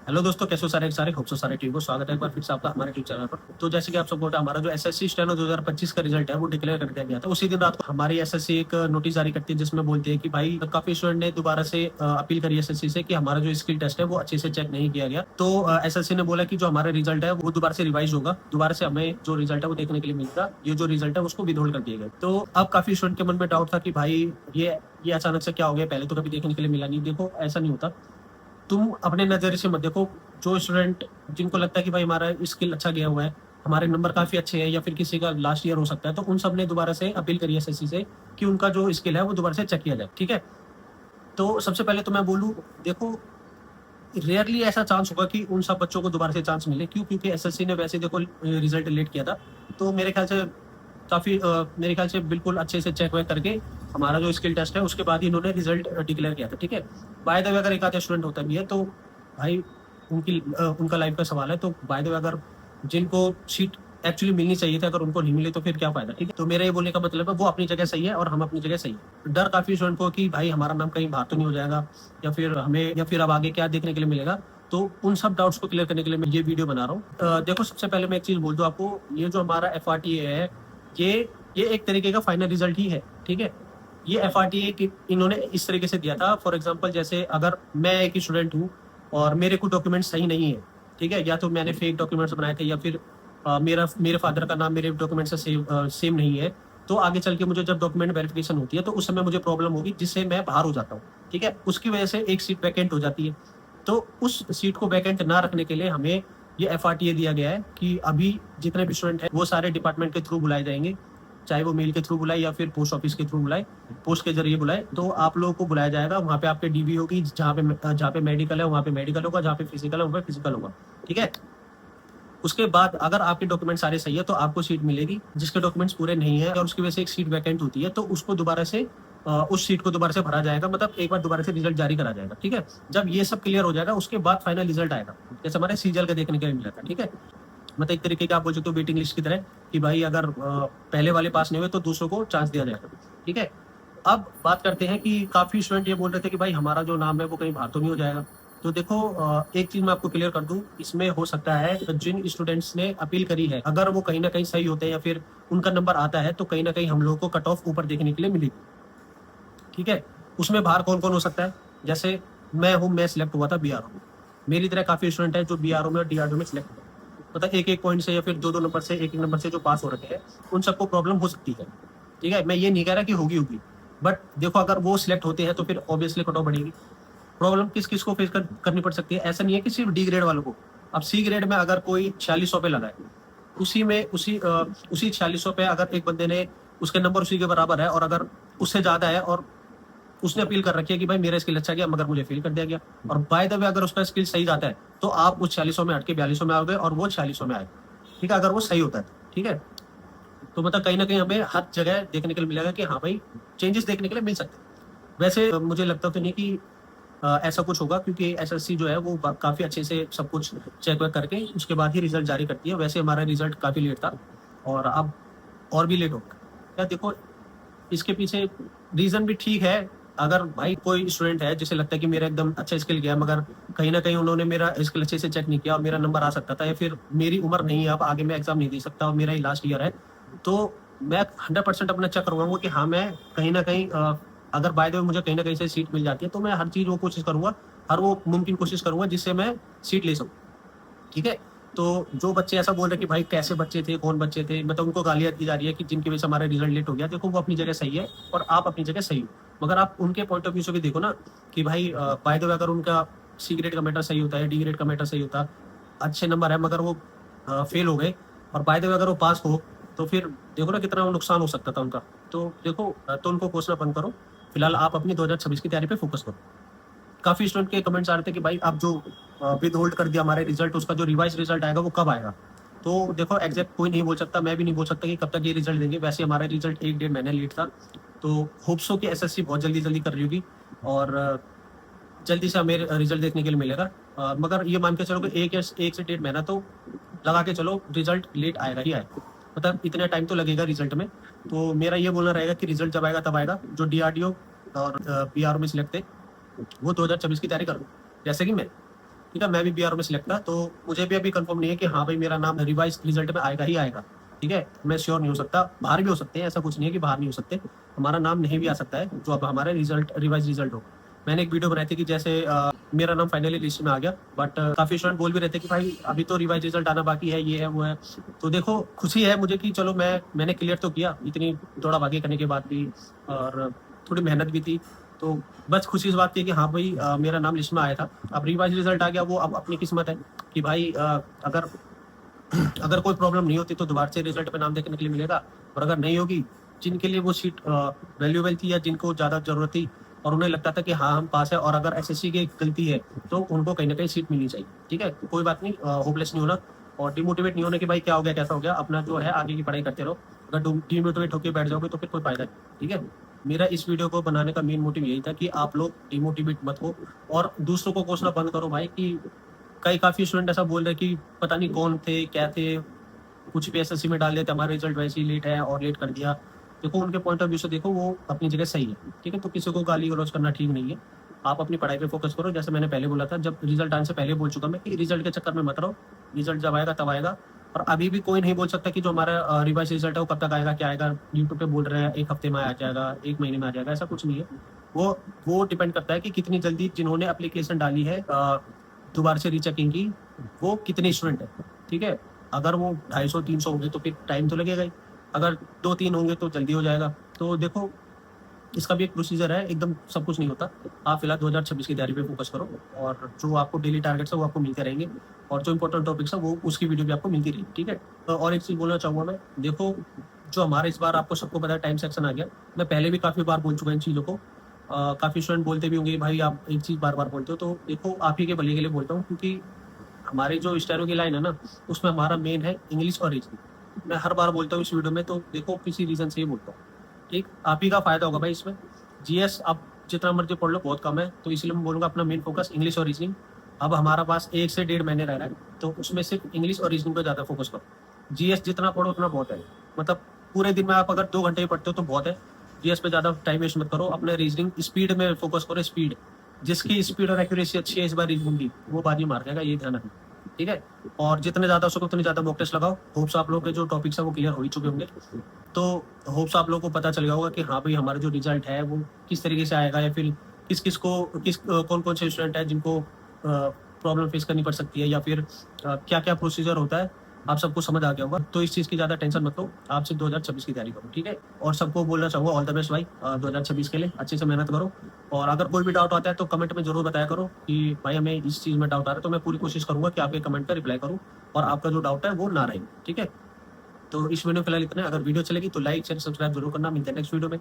Hello दोस्तों, कैसे हो सारे सारे खूब सारे ठीक हो। स्वागत है एक बार फिर से आपका हमारे यूट्यूब चैनल पर। तो जैसे कि आप सब बोलते हैं, हमारा जो एसएससी स्टेनो 2025 का रिजल्ट है वो डिक्लेयर कर दिया गया था। उसी दिन रात को हमारी एसएससी एक नोटिस जारी करती है जिसमें बोलती है कि भाई काफी स्टूडेंट ने दोबारा से अपील करी एसएससी से कि हमारा जो स्किल टेस्ट है वो अच्छे से चेक नहीं किया गया। तो एसएससी ने बोला कि जो हमारा रिजल्ट है वो दोबारा से रिवाइज होगा, दोबारा से हमें जो रिजल्ट है वो देखने के लिए मिलेगा। ये जो रिजल्ट है उसको विदहोल्ड कर दिया गया। तो अब काफी स्टूडेंट के मन में डाउट था कि भाई ये अचानक से क्या हो गया, पहले तो कभी देखने के लिए मिला नहीं। देखो, ऐसा नहीं होता। तुम अपने नजरिए से मत देखो। जो स्टूडेंट जिनको लगता है कि भाई हमारा स्किल अच्छा गया हुआ है, हमारे नंबर काफी अच्छे हैं, या फिर किसी का लास्ट ईयर हो सकता है, तो उन सब ने दोबारा से अपील करी एसएससी से कि उनका जो स्किल है वो दोबारा से चेक किया जाए। ठीक है। तो सबसे पहले तो मैं बोलूँ, देखो, रेयरली ऐसा चांस होगा कि उन सब बच्चों को दोबारा से चांस मिले। क्यों? क्योंकि एसएससी ने वैसे देखो रिजल्ट लेट किया था। तो मेरे ख्याल से मेरे ख्याल से बिल्कुल अच्छे से चेक वेक करके हमारा जो स्किल टेस्ट है उसके बाद ही इन्होंने रिजल्ट डिक्लेयर किया था। ठीक है। बाय द वे, अगर एक आधा स्टूडेंट होता भी है तो भाई उनका लाइफ का सवाल है। तो बाय द वे, अगर जिनको सीट एक्चुअली मिलनी चाहिए थी, अगर उनको नहीं मिली तो फिर क्या फायदा। ठीक है। तो मेरा ये बोलने का मतलब है, वो अपनी जगह सही है और हम अपनी जगह सही है। डर काफी स्टूडेंट को कि भाई हमारा नाम कहीं बाहर तो नहीं हो जाएगा, या फिर अब आगे क्या देखने के लिए मिलेगा। तो उन सब डाउट्स को क्लियर करने के लिए मैं ये वीडियो बना रहा हूँ। देखो, सबसे पहले मैं एक चीज बोल दूं आपको, ये जो हमारा एफआरटीए है, ये ये एक तरीके का फाइनल रिजल्ट ही है। ठीक है। ये एफआरटीए इन्होंने इस तरीके से दिया था। फॉर एग्जांपल, जैसे अगर मैं एक स्टूडेंट हूँ और मेरे कुछ डॉक्यूमेंट सही नहीं है, ठीक है, या तो मैंने फेक डॉक्यूमेंट्स बनाए थे, या फिर मेरे फादर का नाम मेरे डॉक्यूमेंट से सेम नहीं है, तो आगे चल के मुझे जब डॉक्यूमेंट वेरिफिकेशन होती है तो उस समय मुझे प्रॉब्लम होगी, जिससे मैं बाहर हो जाता हूँ। ठीक है। उसकी वजह से एक सीट वैकेंट हो जाती है। तो उस सीट को वैकेंट ना रखने के लिए हमें ये एफआरटीए दिया गया है कि अभी जितने भी स्टूडेंट हैं वो सारे डिपार्टमेंट के थ्रू बुलाए जाएंगे, चाहे वो मेल के थ्रू बुलाए या फिर पोस्ट ऑफिस के थ्रू बुलाए, पोस्ट के जरिए बुलाए। तो आप लोगों को बुलाया जाएगा। वहाँ पे आपके डीबी होगी, जहाँ पे मेडिकल है वहाँ पे मेडिकल होगा, जहाँ पे फिजिकल है वहाँ पे फिजिकल होगा। ठीक है। उसके बाद अगर आपके डॉक्यूमेंट सारे सही है तो आपको सीट मिलेगी। जिसके डॉक्यूमेंट्स पूरे नहीं है और उसकी वजह से एक सीट वैकेंट होती है, तो उसको दोबारा से उस सीट को दोबारा से भरा जाएगा, मतलब एक बार दोबारा से रिजल्ट जारी करा जाएगा। ठीक है। जब ये सब क्लियर हो जाएगा उसके बाद फाइनल रिजल्ट आएगा, जैसे हमारे सीजीएल का देखने के लिए मिला था। ठीक है। मतलब एक तरीके का आप बोल सकते हो वेटिंग लिस्ट की तरह, कि भाई अगर पहले वाले पास नहीं हुए तो दूसरों को चांस दिया जाएगा। ठीक है। अब बात करते हैं कि काफी स्टूडेंट ये बोल रहे थे कि भाई हमारा जो नाम है वो कहीं बाहर तो नहीं हो जाएगा। तो देखो, एक चीज मैं आपको क्लियर कर दूं, इसमें हो सकता है जिन स्टूडेंट्स ने अपील करी है, अगर वो कहीं ना कहीं सही होते हैं या फिर उनका नंबर आता है, तो कहीं ना कहीं हम लोगों को कट ऑफ ऊपर देखने के लिए मिलेगी। ठीक है। उसमें बाहर कौन कौन हो सकता है? जैसे मैं सिलेक्ट हुआ था बीआरओ में। मेरी तरह काफी स्टूडेंट है जो बीआरओ में और डीआरओ में सिलेक्ट हुए, मतलब एक एक पॉइंट से या फिर दो दो नंबर से, एक एक नंबर से जो पास हो रखे हैं, उन सबको प्रॉब्लम हो सकती है। ठीक है। मैं ये नहीं कह रहा कि होगी, बट देखो, अगर वो सिलेक्ट होते हैं तो फिर ऑब्वियसली कट ऑफ बढ़ेगी। प्रॉब्लम किस किस को करनी पड़ सकती है? ऐसा नहीं है कि सिर्फ डी ग्रेड वालों को। अब सी ग्रेड में अगर कोई 4600 पे लगा है, उसी 4600 पे अगर एक बंदे ने, उसके नंबर उसी के बराबर है और अगर उससे ज्यादा है, और उसने अपील कर रखी है कि भाई मेरा स्किल अच्छा गया मगर मुझे फेल कर दिया गया, और बाय द वे अगर उसका स्किल सही जाता है तो आप उस 4600 में हट के 4200 में आओगे और वो 4600 में आएगा। ठीक है। अगर वो सही होता है तो। ठीक है। तो मतलब कहीं ना कहीं हमें हर जगह देखने के लिए मिलेगा कि हाँ भाई, चेंजेस देखने के लिए मिल सकते हैं। वैसे मुझे लगता तो नहीं कि ऐसा कुछ होगा, क्योंकि एसएससी जो है वो काफी अच्छे से सब कुछ चेक वेक करके उसके बाद ही रिजल्ट जारी करती है। वैसे हमारा रिजल्ट काफी लेट था और अब और भी लेट होगा। क्या देखो, इसके पीछे रीजन भी ठीक है। अगर भाई कोई स्टूडेंट है जिसे लगता है कि मेरा एकदम अच्छा स्किल गया, मगर कहीं ना कहीं उन्होंने मेरा स्किल अच्छे से चेक नहीं किया और मेरा नंबर आ सकता था, या फिर मेरी उम्र नहीं है, अब आगे मैं एग्जाम नहीं दे सकता और मेरा ही लास्ट ईयर है, तो मैं 100% अपना चेक करवाऊंगा कि हाँ, मैं कहीं ना कहीं अगर बाय द वे मुझे कहीं ना कहीं से सीट मिल जाती है तो मैं हर चीज वो कोशिश करूंगा, हर वो मुमकिन कोशिश करूंगा जिससे मैं सीट ले सकूँ। ठीक है। तो जो बच्चे ऐसा बोल रहे कि भाई कैसे बच्चे थे, कौन बच्चे थे, मतलब उनको गालियां दी जा रही है कि जिनकी वजह से हमारा रिजल्ट लेट हो गया। देखो, वो अपनी जगह सही है और आप अपनी जगह सही हो, मगर आप उनके पॉइंट ऑफ व्यू से भी देखो ना कि भाई बाय द वे अगर उनका सी ग्रेड का मैटर सही होता है, डी ग्रेड का मैटर सही होता, अच्छे नंबर है, मगर वो फेल हो गए, और बाय द वे अगर वो पास हो, तो फिर देखो ना कितना नुकसान हो सकता था उनका। तो देखो, तो उनको कोसना बंद करो। फिलहाल आप अपनी 2026 की तैयारी पे फोकस करो। काफी स्टूडेंट के कमेंट्स आ रहे थे कि भाई आप जो विद होल्ड कर दिया हमारे रिजल्ट, उसका जो रिवाइज रिजल्ट आएगा वो कब आएगा? तो देखो, एग्जैक्ट कोई नहीं बोल सकता, मैं भी नहीं बोल सकता कि कब तक ये रिजल्ट देंगे। वैसे हमारा रिजल्ट एक 1.5 महीने लेट था, तो होप्सो की एसएससी बहुत जल्दी जल्दी कर रही होगी और जल्दी से हमें रिजल्ट देखने के लिए मिलेगा। मगर ये मान के चलो कि एक से 1.5 महीना तो लगा के चलो, रिजल्ट लेट आएगा ही आएगा, मतलब इतना टाइम तो लगेगा रिजल्ट में। तो मेरा ये बोलना रहेगा कि रिजल्ट जब आएगा तब आएगा। जो डीआरडीओ और बीआरओ में सिलेक्ट थे वो 2026 की तैयारी करो, जैसे कि मैं। ठीक है, मैं भी बीआर में सिलेक्ट था, तो मुझे भी अभी कंफर्म नहीं है कि हाँ भाई मेरा नाम रिवाइज रिजल्ट में आएगा ही आएगा। ठीक है, मैं श्योर नहीं हो सकता, बाहर भी हो सकते हैं, ऐसा कुछ नहीं है कि बाहर नहीं हो सकते, हमारा नाम नहीं भी आ सकता है जो अब हमारा रिजल्ट रिवाइज रिजल्ट हो। मैंने एक वीडियो बनाई थी कि जैसे मेरा नाम फाइनली लिस्ट में आ गया, बट काफी स्टूडेंट बोल भी रहे थे कि भाई अभी तो रिवाइज रिजल्ट आना बाकी है, ये है वो है। तो देखो खुशी है मुझे कि चलो मैंने क्लियर तो किया, इतनी दौड़ा भागी करने के बाद भी, और थोड़ी मेहनत भी थी। तो बस खुशी इस बात की कि हाँ भाई मेरा नाम लिस्ट में आया था। अब रिवाइज रिजल्ट आ गया, वो अब अपनी किस्मत है कि भाई अगर अगर कोई प्रॉब्लम नहीं होती तो दोबारा से रिजल्ट पे नाम देखने के लिए मिलेगा, और अगर नहीं होगी, जिनके लिए वो सीट वैल्यूएबल थी या जिनको ज़्यादा जरूरत थी और उन्हें लगता था कि हाँ हम पास है, और अगर एसएससी की गलती है तो उनको कहीं ना कहीं सीट मिलनी चाहिए। ठीक है, तो कोई बात नहीं, होपलेस नहीं होना और डिमोटिवेट नहीं होना कि भाई क्या हो गया कैसा हो गया, अपना जो है आगे की पढ़ाई करते रहो। अगर डिमोटिवेट होकर बैठ जाओगे तो फिर कोई फायदा नहीं। ठीक है, मेरा इस वीडियो को बनाने का मेन मोटिव यही था कि आप लोग डिमोटिवेट मत हो और दूसरों को कोसना बंद करो भाई। कि कई काफी स्टूडेंट ऐसा बोल रहे कि पता नहीं कौन थे क्या थे, कुछ भी एसएससी में डाल देते, हमारा रिजल्ट वैसे ही लेट है और लेट कर दिया। देखो उनके पॉइंट ऑफ व्यू से देखो, वो अपनी जगह सही है। ठीक है, तो किसी को गाली गलौज करना ठीक नहीं है। आप अपनी पढ़ाई पे फोकस करो, जैसे मैंने पहले बोला था, जब रिजल्ट आने से पहले बोल चुका मैं कि रिजल्ट के चक्कर में मत रहो, रिजल्ट जब आएगा तब आएगा। और अभी भी कोई नहीं बोल सकता कि जो हमारा रिवाइज रिजल्ट है वो कब तक आएगा क्या आएगा। यूट्यूब पे बोल रहे हैं 1 हफ्ते में आ जाएगा, 1 महीने में आ जाएगा, ऐसा कुछ नहीं है। वो डिपेंड करता है कि कितनी जल्दी जिन्होंने एप्लीकेशन डाली है दोबारा से रीचेकिंग की, वो कितने स्टूडेंट है। ठीक है, अगर वो 250-300 होंगे तो फिर टाइम तो लगेगा ही, अगर 2-3 होंगे तो जल्दी हो जाएगा। तो देखो इसका भी एक प्रोसीजर है, एकदम सब कुछ नहीं होता। आप फिलहाल 2026 की तैयारी पे फोकस करो, और जो आपको डेली टारगेट्स है वो आपको मिलते रहेंगे, और जो इंपॉर्टेंट टॉपिक्स है वो उसकी वीडियो भी आपको मिलती रहेगी। ठीक है, तो और एक चीज़ बोलना चाहूँगा मैं, देखो जो हमारे इस बार आपको सबको पता है टाइम सेक्शन आ गया। मैं पहले भी काफ़ी बार बोल चुका इन चीज़ों को, काफ़ी स्टूडेंट बोलते भी होंगे भाई आप एक चीज़ बार बार बोलते हो, तो देखो आप ही के भले के लिए बोलता हूँ, क्योंकि हमारी जो स्टेरो की लाइन है ना, उसमें हमारा मेन है इंग्लिश और रीजनिंग। मैं हर बार बोलता हूँ इस वीडियो में, तो देखो किसी रीजन से ही बोलता हूँ। ठीक, आप ही का फायदा होगा भाई इसमें। जीएस आप जितना मर्जी पढ़ लो बहुत कम है, तो इसलिए मैं बोलूँगा अपना मेन फोकस इंग्लिश और रीजनिंग। अब हमारा पास 1 से 1.5 महीने रह रहा है, तो उसमें सिर्फ इंग्लिश और रीजनिंग पे ज़्यादा फोकस करो। जीएस जितना पढ़ो उतना बहुत है, मतलब पूरे दिन में आप अगर 2 घंटे ही पढ़ते हो तो बहुत है। जीएस पे ज़्यादा टाइम वेस्ट मत करो, अपने रीजनिंग स्पीड में फोकस करो। स्पीड, जिसकी स्पीड और एक्यूरेसी अच्छी है इस बार रीजनिंग की, वो बाजी मार जाएगा, ये ध्यान रखना। ठीक है, और जितने ज़्यादा हो सको उतने ज़्यादा मॉक टेस्ट लगाओ। होप्स आप लोगों के जो टॉपिक्स है वो क्लियर हो ही चुके होंगे, तो होप्स आप लोगों को पता चल गया होगा कि हाँ भाई हमारा जो रिजल्ट है वो किस तरीके से आएगा, या फिर कौन कौन से स्टूडेंट है जिनको प्रॉब्लम फेस करनी पड़ सकती है, या फिर क्या क्या प्रोसीजर होता है, आप सबको समझ आ गया होगा। तो इस चीज़ की ज़्यादा टेंशन मत लो, आप सिर्फ 2026 की तैयारी करो। ठीक है, और सबको बोलना चाहूँगा ऑल द बेस्ट भाई, 2026 के लिए अच्छे से मेहनत करो। और अगर कोई भी डाउट आता है तो कमेंट में जरूर बताया करो कि भाई हमें इस चीज़ में डाउट आ रहा है, तो मैं पूरी कोशिश करूँगा कि आपके कमेंट पर रिप्लाई करूँ और आपका जो डाउट है वो ना रहे। ठीक है, तो इस वीडियो फिलहाल इतना है। अगर वीडियो चलेगी तो लाइक शेयर सब्सक्राइब जरूर करना। मिलते हैं नेक्स्ट वीडियो में।